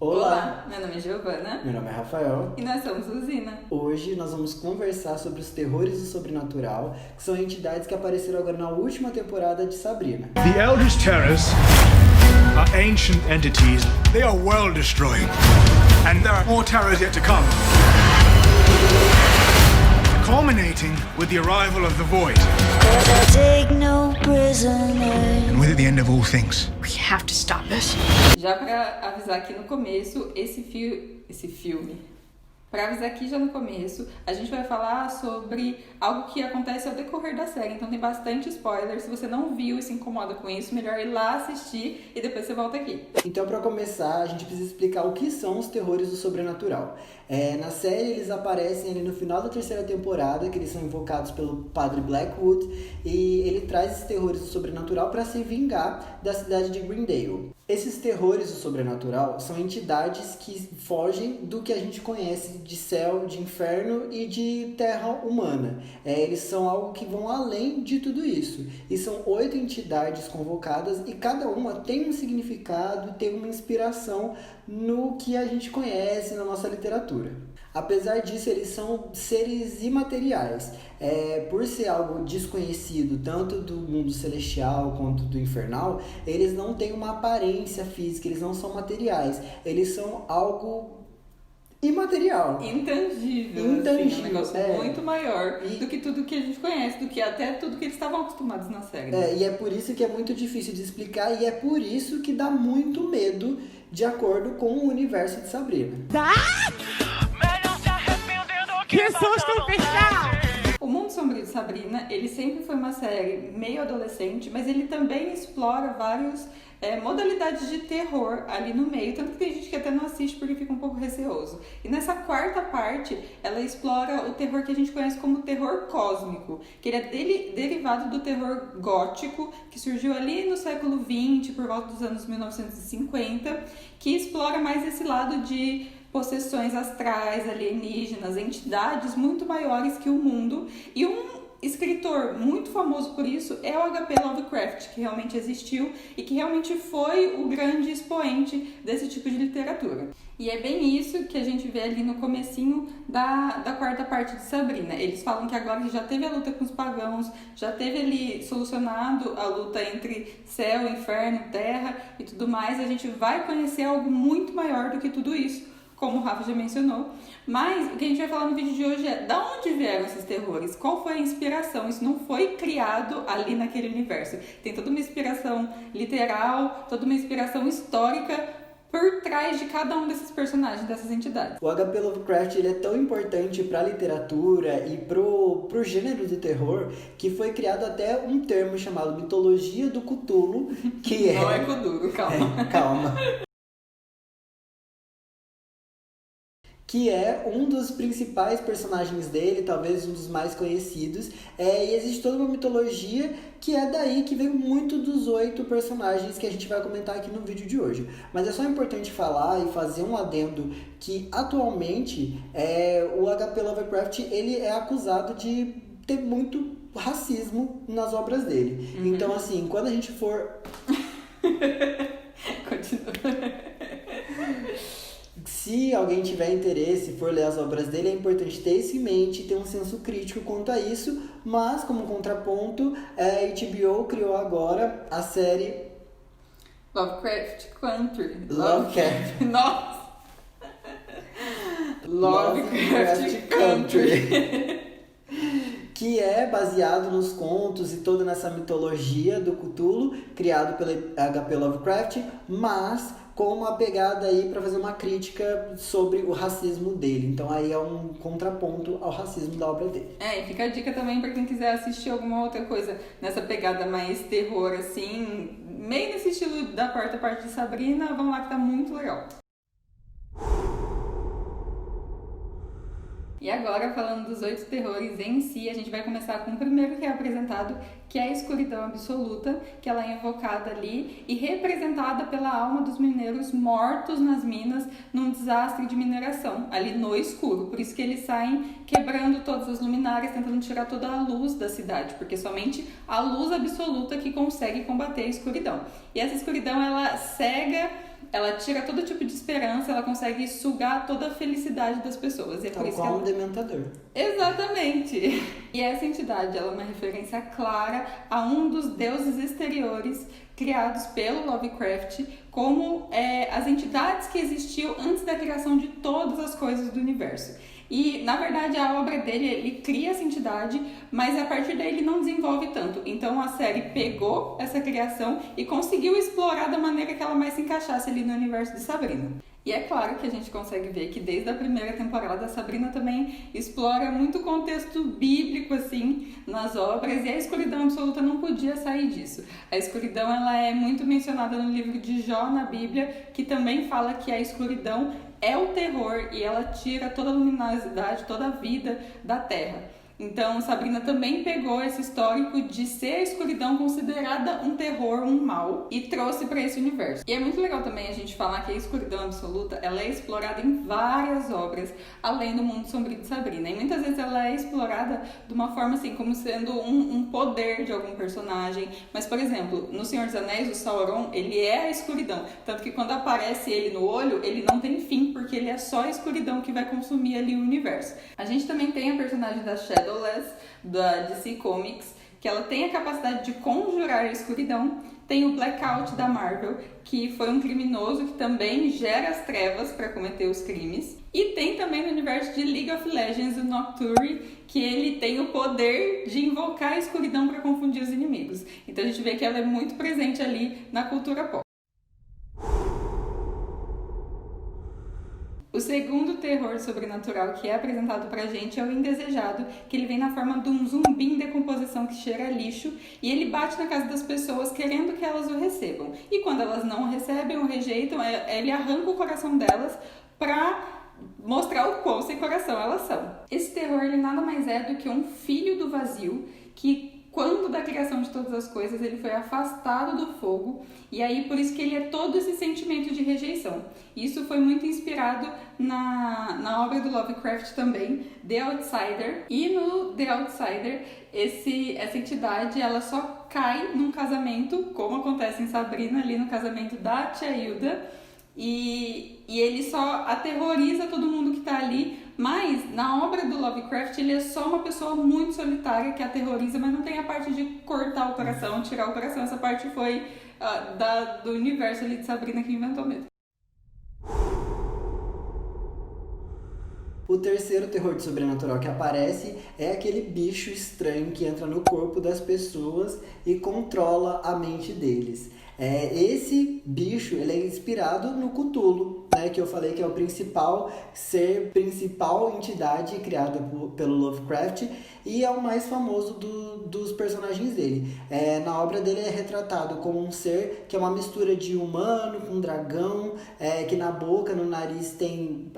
Olá, Meu nome é Giovana meu nome é Rafael. e nós somos Usina. Hoje nós vamos conversar sobre os terrores do sobrenatural, que são entidades que apareceram agora na última temporada de Sabrina. The Eldest Terrors are ancient entities. They are world destroying. And there are more terrors yet to come. Culminating with the arrival of the Void. But I take no prisoners. And with it the end of all things. We have to stop this. Já pra avisar aqui no começo, esse filme. Pra avisar aqui já no começo, a gente vai falar sobre algo que acontece ao decorrer da série. Então tem bastante spoiler. Se você não viu e se incomoda com isso, melhor ir lá assistir e depois você volta aqui. Então, para começar, a gente precisa explicar o que são os terrores do sobrenatural. Na série, eles aparecem ali no final da terceira temporada, que eles são invocados pelo Padre Blackwood, e ele traz esses terrores do sobrenatural para se vingar da cidade de Greendale. Esses terrores do sobrenatural são entidades que fogem do que a gente conhece de céu, de inferno e de terra humana. Eles são algo que vão além de tudo isso. E são 8 entidades convocadas e cada uma tem um significado, tem uma inspiração no que a gente conhece na nossa literatura. Apesar disso, eles são seres imateriais. Por ser algo desconhecido, tanto do mundo celestial quanto do infernal, eles não têm uma aparência física, eles não são materiais. Eles são algo imaterial. Intangível. Assim, um negócio muito maior do que tudo que a gente conhece, do que até tudo que eles estavam acostumados na série. E é por isso que é muito difícil de explicar e é por isso que dá muito medo de acordo com o universo de Sabrina. Que susto, pessoal! O Mundo Sombrio de Sabrina, ele sempre foi uma série meio adolescente, mas ele também explora várias modalidades de terror ali no meio, tanto que tem gente que até não assiste porque fica um pouco receoso. E nessa quarta parte, ela explora o terror que a gente conhece como terror cósmico, que ele é derivado do terror gótico, que surgiu ali no século XX, por volta dos anos 1950, que explora mais esse lado de possessões astrais, alienígenas, entidades muito maiores que o mundo. E um escritor muito famoso por isso é o H.P. Lovecraft, que realmente existiu e que realmente foi o grande expoente desse tipo de literatura. E é bem isso que a gente vê ali no comecinho da quarta parte de Sabrina. Eles falam que agora já teve a luta com os pagãos, já teve ali solucionado a luta entre céu, inferno, terra e tudo mais. A gente vai conhecer algo muito maior do que tudo isso, como o Rafa já mencionou. Mas o que a gente vai falar no vídeo de hoje é da onde vieram esses terrores, qual foi a inspiração. Isso não foi criado ali naquele universo. Tem toda uma inspiração literal, toda uma inspiração histórica por trás de cada um desses personagens, dessas entidades. O H.P. Lovecraft ele é tão importante para a literatura e pro gênero do terror que foi criado até um termo chamado mitologia do Cthulhu, que Não é Cthulhu, calma. Calma. Que é um dos principais personagens dele, talvez um dos mais conhecidos. E existe toda uma mitologia que é daí que vem muito dos 8 personagens que a gente vai comentar aqui no vídeo de hoje. Mas é só importante falar e fazer um adendo que atualmente o H.P. Lovecraft ele é acusado de ter muito racismo nas obras dele. Então, assim, quando a gente for... Continua. Se alguém tiver interesse e for ler as obras dele, é importante ter isso em mente, ter um senso crítico quanto a isso, mas como contraponto, a HBO criou agora a série Lovecraft Country. Nossa! Lovecraft Country. Que é baseado nos contos e toda nessa mitologia do Cthulhu, criado pelo H.P. Lovecraft, mas com uma pegada aí para fazer uma crítica sobre o racismo dele. Então aí é um contraponto ao racismo da obra dele. E fica a dica também para quem quiser assistir alguma outra coisa nessa pegada mais terror, assim, meio nesse estilo da quarta parte de Sabrina, vamos lá que tá muito legal. E agora, falando dos 8 terrores em si, a gente vai começar com o primeiro que é apresentado, que é a escuridão absoluta, que ela é invocada ali e representada pela alma dos mineiros mortos nas minas num desastre de mineração, ali no escuro. Por isso que eles saem quebrando todas as luminárias, tentando tirar toda a luz da cidade, porque somente a luz absoluta que consegue combater a escuridão. E essa escuridão, ela cega ela tira todo tipo de esperança, ela consegue sugar toda a felicidade das pessoas. E é por Tal isso qual que um dementador. Exatamente! E essa entidade, ela é uma referência clara a um dos deuses exteriores criados pelo Lovecraft, como as entidades que existiam antes da criação de todas as coisas do universo. E, na verdade, a obra dele, ele cria essa entidade, mas a partir daí ele não desenvolve tanto. Então a série pegou essa criação e conseguiu explorar da maneira que ela mais se encaixasse ali no universo de Sabrina. E é claro que a gente consegue ver que desde a primeira temporada a Sabrina também explora muito contexto bíblico assim nas obras, e a escuridão absoluta não podia sair disso. A escuridão, ela é muito mencionada no livro de Jó na Bíblia, que também fala que a escuridão é o terror e ela tira toda a luminosidade, toda a vida da Terra. Então, Sabrina também pegou esse histórico de ser a escuridão considerada um terror, um mal, e trouxe para esse universo. E é muito legal também a gente falar que a escuridão absoluta, ela é explorada em várias obras, além do mundo sombrio de Sabrina. E muitas vezes ela é explorada de uma forma assim, como sendo um poder de algum personagem. Mas, por exemplo, no Senhor dos Anéis, o Sauron, ele é a escuridão. Tanto que quando aparece ele no olho, ele não tem fim, porque ele é só a escuridão que vai consumir ali o universo. A gente também tem a personagem da Shadowless, da DC Comics, que ela tem a capacidade de conjurar a escuridão. Tem o Blackout da Marvel, que foi um criminoso que também gera as trevas para cometer os crimes. E tem também no universo de League of Legends o Nocturne, que ele tem o poder de invocar a escuridão para confundir os inimigos. Então a gente vê que ela é muito presente ali na cultura pop. O segundo terror sobrenatural que é apresentado pra gente é o Indesejado, que ele vem na forma de um zumbi em decomposição que cheira a lixo, e ele bate na casa das pessoas querendo que elas o recebam. E quando elas não o recebem ou rejeitam, ele arranca o coração delas pra mostrar o quão sem coração elas são. Esse terror, ele nada mais é do que um filho do vazio que, quando da criação de todas as coisas, ele foi afastado do fogo, e aí por isso que ele é todo esse sentimento de rejeição. Isso foi muito inspirado na obra do Lovecraft também, The Outsider. E no The Outsider, essa entidade, ela só cai num casamento, como acontece em Sabrina, ali no casamento da tia Hilda, e ele só aterroriza todo mundo que tá ali. Mas, na obra do Lovecraft, ele é só uma pessoa muito solitária que aterroriza, mas não tem a parte de cortar o coração, tirar o coração. Essa parte foi do universo ali de Sabrina que inventou mesmo. O terceiro terror de sobrenatural que aparece é aquele bicho estranho que entra no corpo das pessoas e controla a mente deles. Esse bicho, ele é inspirado no Cthulhu, né, que eu falei que é o principal entidade criada pelo Lovecraft, e é o mais famoso dos personagens dele. Na obra dele é retratado como um ser que é uma mistura de humano com dragão, que na boca, no nariz tem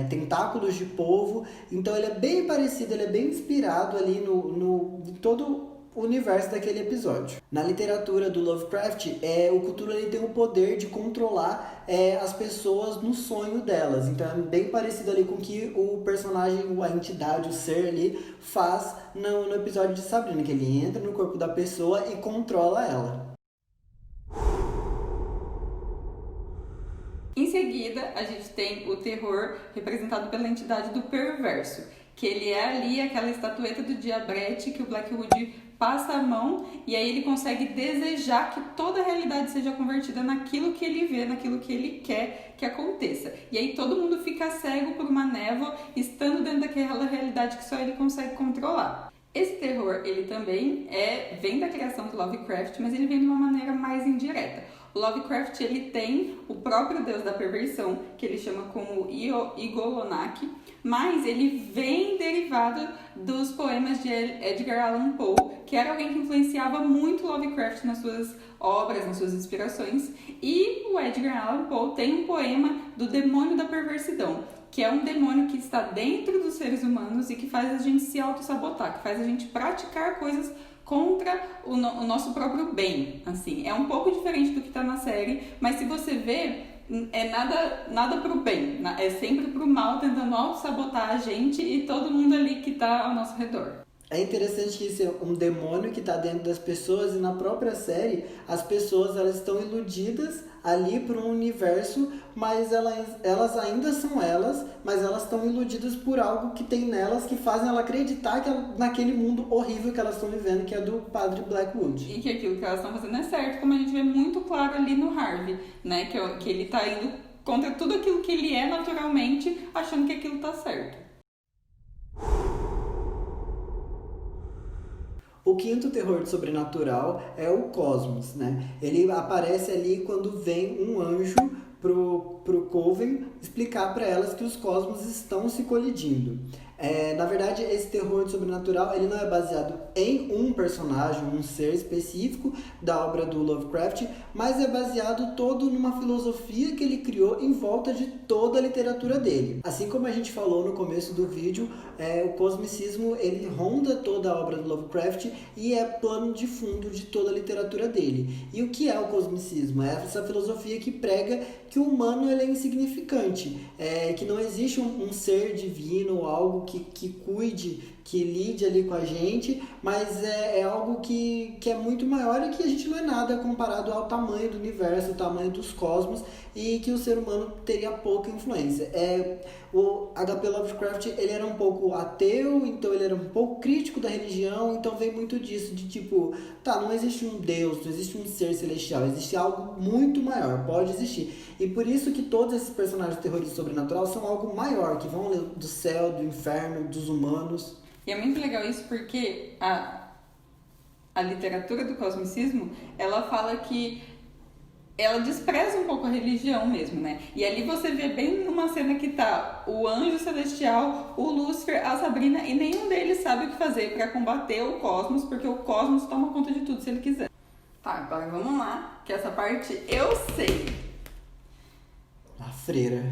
tentáculos de polvo. Então ele é bem parecido, ele é bem inspirado ali em todo o universo daquele episódio. Na literatura do Lovecraft, o Cthulhu ele tem o poder de controlar as pessoas no sonho delas. Então é bem parecido ali com o que o personagem, a entidade, o ser ali faz no episódio de Sabrina, que ele entra no corpo da pessoa e controla ela. Em seguida, a gente tem o terror representado pela entidade do perverso, que ele é ali aquela estatueta do diabrete que o Blackwood passa a mão, e aí ele consegue desejar que toda a realidade seja convertida naquilo que ele vê, naquilo que ele quer que aconteça. E aí todo mundo fica cego por uma névoa, estando dentro daquela realidade que só ele consegue controlar. Esse terror, ele também vem da criação do Lovecraft, mas ele vem de uma maneira mais indireta. O Lovecraft, ele tem o próprio deus da perversão, que ele chama como Igolonak, mas ele vem derivado dos poemas de Edgar Allan Poe, que era alguém que influenciava muito Lovecraft nas suas obras, nas suas inspirações. E o Edgar Allan Poe tem um poema do demônio da perversidão, que é um demônio que está dentro dos seres humanos e que faz a gente se auto-sabotar, que faz a gente praticar coisas contra o nosso próprio bem. Assim, é um pouco diferente do que está na série, mas se você vê, é nada pro bem, é sempre pro mal, tentando auto-sabotar a gente e todo mundo ali que tá ao nosso redor. É interessante que isso é um demônio que está dentro das pessoas, e na própria série as pessoas elas estão iludidas ali por um universo, mas elas ainda são elas, mas elas estão iludidas por algo que tem nelas que fazem ela acreditar que naquele mundo horrível que elas estão vivendo, que é do Padre Blackwood. E que aquilo que elas estão fazendo é certo, como a gente vê muito claro ali no Harvey, né? Que ele tá indo contra tudo aquilo que ele é naturalmente, achando que aquilo tá certo. O quinto terror sobrenatural é o Cosmos, né? Ele aparece ali quando vem um anjo pro Coven explicar para elas que os cosmos estão se colidindo. Na verdade, esse terror sobrenatural ele não é baseado em um personagem, um ser específico da obra do Lovecraft, mas é baseado todo numa filosofia que ele criou em volta de toda a literatura dele. Assim como a gente falou no começo do vídeo, o cosmicismo ele ronda toda a obra do Lovecraft e é plano de fundo de toda a literatura dele. E o que é o cosmicismo? É essa filosofia que prega que o humano ele é insignificante, que não existe um ser divino ou algo que cuide, que lide ali com a gente, mas é algo que é muito maior e que a gente não é nada comparado ao tamanho do universo, ao tamanho dos cosmos, e que o ser humano teria pouca influência. O H.P. Lovecraft ele era um pouco ateu, então ele era um pouco crítico da religião, então vem muito disso, de tipo, não existe um Deus, não existe um ser celestial, existe algo muito maior, pode existir. E por isso que todos esses personagens terroristas sobrenaturais são algo maior, que vão do céu, do inferno, dos humanos. E é muito legal isso porque a literatura do cosmicismo, ela fala que ela despreza um pouco a religião mesmo, né? E ali você vê bem numa cena que tá o anjo celestial, o Lúcifer, a Sabrina, e nenhum deles sabe o que fazer pra combater o cosmos, porque o cosmos toma conta de tudo se ele quiser. Tá, agora vamos lá, que essa parte eu sei. A freira.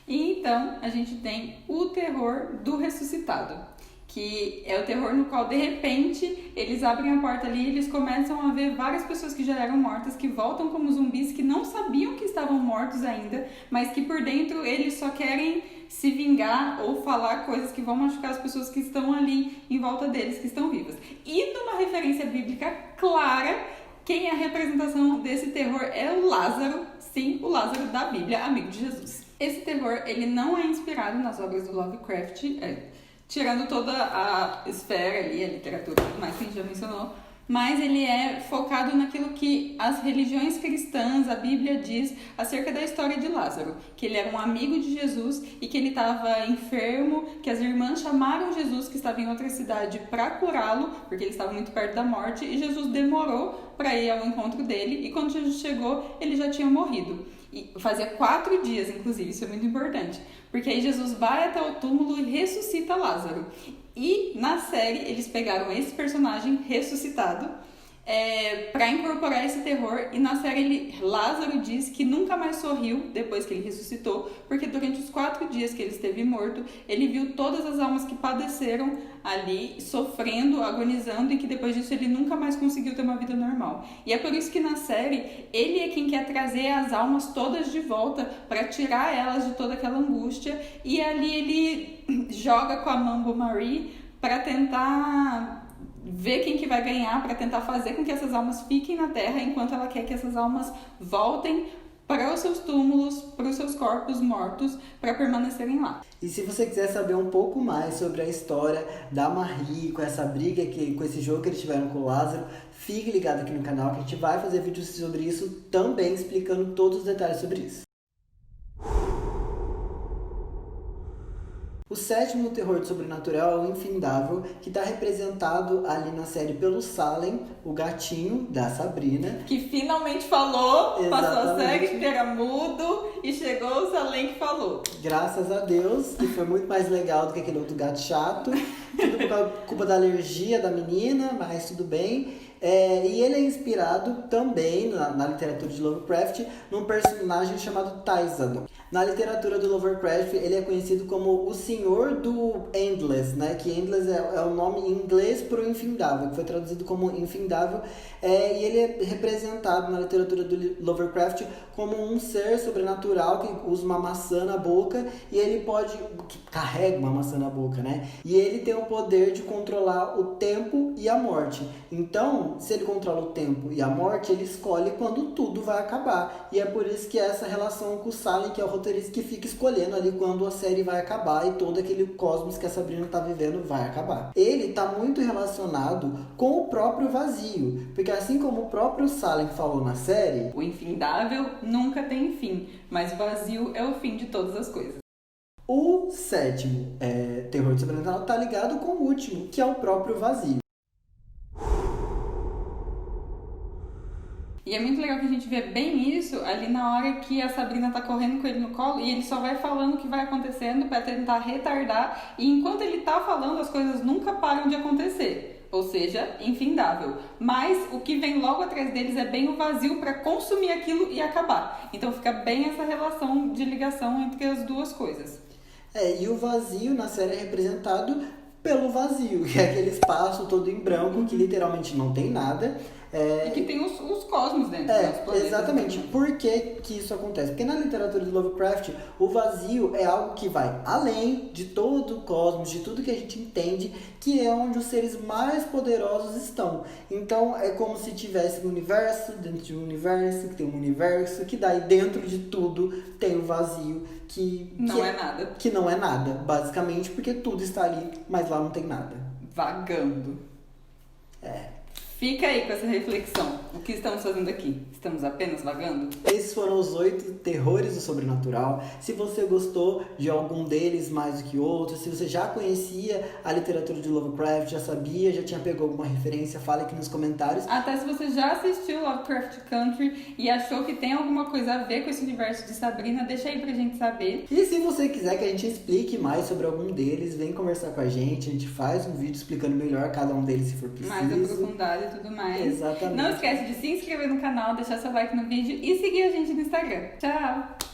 E então a gente tem o terror do ressuscitado, que é o terror no qual de repente eles abrem a porta ali e eles começam a ver várias pessoas que já eram mortas, que voltam como zumbis, que não sabiam que estavam mortos ainda, mas que por dentro eles só querem se vingar ou falar coisas que vão machucar as pessoas que estão ali em volta deles, que estão vivas. E numa referência bíblica clara, quem é a representação desse terror é o Lázaro, sim, o Lázaro da Bíblia, amigo de Jesus. Esse terror, ele não é inspirado nas obras do Lovecraft, tirando toda a esfera ali, a literatura e tudo mais que a gente já mencionou, mas ele é focado naquilo que as religiões cristãs, a Bíblia diz acerca da história de Lázaro, que ele era um amigo de Jesus e que ele estava enfermo, que as irmãs chamaram Jesus, que estava em outra cidade, para curá-lo, porque ele estava muito perto da morte, e Jesus demorou para ir ao encontro dele, e quando Jesus chegou, ele já tinha morrido. E fazia 4 dias, inclusive, isso é muito importante, porque aí Jesus vai até o túmulo e ressuscita Lázaro. E na série eles pegaram esse personagem ressuscitado para incorporar esse terror, e na série Lázaro diz que nunca mais sorriu depois que ele ressuscitou, porque durante os 4 dias que ele esteve morto, ele viu todas as almas que padeceram ali, sofrendo, agonizando, e que depois disso ele nunca mais conseguiu ter uma vida normal. E é por isso que na série ele é quem quer trazer as almas todas de volta para tirar elas de toda aquela angústia, e ali ele joga com a Mambo Marie para tentar ver quem que vai ganhar, para tentar fazer com que essas almas fiquem na Terra, enquanto ela quer que essas almas voltem para os seus túmulos, para os seus corpos mortos, para permanecerem lá. E se você quiser saber um pouco mais sobre a história da Marie, com essa briga, com esse jogo que eles tiveram com o Lázaro, fique ligado aqui no canal que a gente vai fazer vídeos sobre isso também, explicando todos os detalhes sobre isso. O sétimo terror sobrenatural é o Infindável, que está representado ali na série pelo Salem, o gatinho da Sabrina. Que finalmente falou, Exatamente. Passou a série inteira mudo e chegou o Salem que falou. Graças a Deus, que foi muito mais legal do que aquele outro gato chato. Tudo por culpa da alergia da menina, mas tudo bem. E ele é inspirado também, na literatura de Lovecraft, num personagem chamado Tyzan. Na literatura do Lovecraft, ele é conhecido como o Senhor do Endless, né? Que Endless é o nome em inglês para o infindável, que foi traduzido como infindável. E ele é representado na literatura do Lovecraft como um ser sobrenatural que usa uma maçã na boca e ele que carrega uma maçã na boca, né? E ele tem o poder de controlar o tempo e a morte. Então, se ele controla o tempo e a morte, ele escolhe quando tudo vai acabar. E é por isso que essa relação com o Salem, que é o roteirista que fica escolhendo ali quando a série vai acabar e todo aquele cosmos que a Sabrina tá vivendo vai acabar. Ele tá muito relacionado com o próprio vazio, porque assim como o próprio Salem falou na série, o infindável nunca tem fim, mas o vazio é o fim de todas as coisas. O sétimo terror sobrenatural tá ligado com o último, que é o próprio vazio. E é muito legal que a gente vê bem isso ali na hora que a Sabrina tá correndo com ele no colo e ele só vai falando o que vai acontecendo pra tentar retardar. E enquanto ele tá falando, as coisas nunca param de acontecer. Ou seja, infindável. Mas o que vem logo atrás deles é bem o vazio pra consumir aquilo e acabar. Então fica bem essa relação de ligação entre as duas coisas. E o vazio na série é representado pelo vazio, que é aquele espaço todo em branco que literalmente não tem nada. E que tem os cosmos dentro, os planetas. Exatamente. Por que isso acontece? Porque na literatura de Lovecraft, o vazio é algo que vai além de todo o cosmos, de tudo que a gente entende, que é onde os seres mais poderosos estão. Então, é como se tivesse um universo dentro de um universo, que tem um universo, que daí dentro de tudo tem o vazio, que não é nada, basicamente, porque tudo está ali, mas lá não tem nada. Vagando. Fica aí com essa reflexão. O que estamos fazendo aqui? Estamos apenas vagando? Esses foram os 8 terrores do sobrenatural. Se você gostou de algum deles mais do que outros, se você já conhecia a literatura de Lovecraft, já sabia, já tinha pegado alguma referência, fale aqui nos comentários. Até se você já assistiu Lovecraft Country e achou que tem alguma coisa a ver com esse universo de Sabrina, deixa aí pra gente saber. E se você quiser que a gente explique mais sobre algum deles, vem conversar com a gente faz um vídeo explicando melhor cada um deles se for preciso. Mais aprofundado e tudo mais. Exatamente. Não esquece de se inscrever no canal, deixar seu like no vídeo e seguir a gente no Instagram. Tchau!